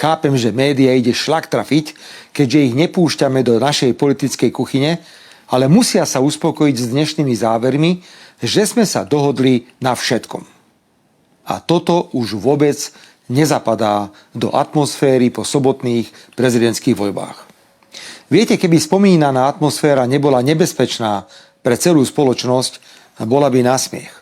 Chápem, že média ide šlak trafiť, keďže ich nepúšťame do našej politickej kuchyne, ale musia sa uspokojiť s dnešnými závermi, že sme sa dohodli na všetkom. A toto už vôbec nezapadá do atmosféry po sobotných prezidentských voľbách. Viete, keby spomínaná atmosféra nebola nebezpečná pre celú spoločnosť, bola by na smiech.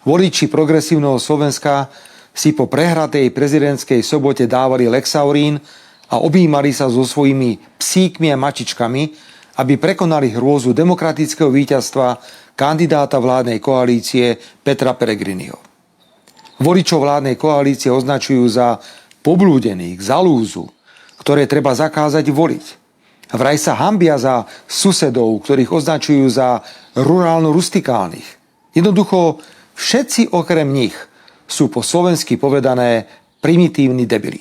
Voliči progresívneho Slovenska si po prehratej prezidentskej sobote dávali Lexaurín a objímali sa so svojimi psíkmi a mačičkami, aby prekonali hrôzu demokratického víťazstva kandidáta vládnej koalície Petra Pellegriniho. Voličov vládnej koalície označujú za poblúdených, za lúzu, ktoré treba zakázať voliť. Vraj sa hanbia za susedov, ktorých označujú za rurálno-rustikálnych. Jednoducho, všetci okrem nich sú po slovensky povedané primitívni debili.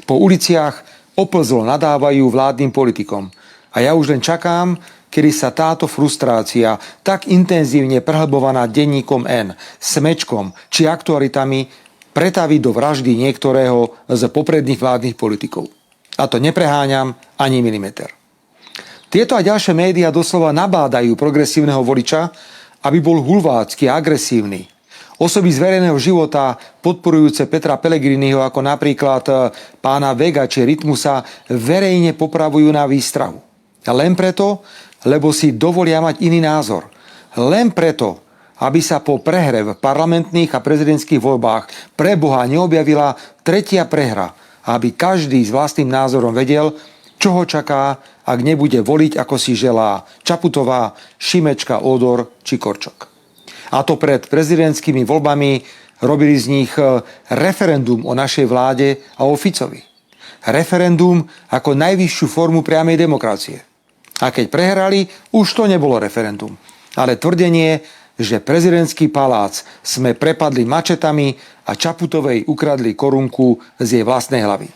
Po uliciach oplzlo nadávajú vládnym politikom a ja už len čakám, kedy sa táto frustrácia, tak intenzívne prehlbovaná denníkom N, Smečkom či aktualitami, pretaví do vraždy niektorého z popredných vládnych politikov. A to nepreháňam ani milimeter. Tieto a ďalšie médiá doslova nabádajú progresívneho voliča, aby bol hulvácky a agresívny. Osoby z verejného života podporujúce Petra Pellegriniho, ako napríklad pána Vega či Rytmusa, verejne popravujú na výstrahu. A len preto, lebo si dovolia mať iný názor. Len preto, aby sa po prehre v parlamentných a prezidentských voľbách pre Boha neobjavila tretia prehra, aby každý s vlastným názorom vedel, čo ho čaká, ak nebude voliť, ako si želá Čaputová, Šimečka, Ódor či Korčok. A to pred prezidentskými voľbami robili z nich referendum o našej vláde a o Ficovi. Referendum ako najvyššiu formu priamej demokracie. A keď prehrali, už to nebolo referendum, ale tvrdenie, že prezidentský palác sme prepadli mačetami a Čaputovej ukradli korunku z jej vlastnej hlavy.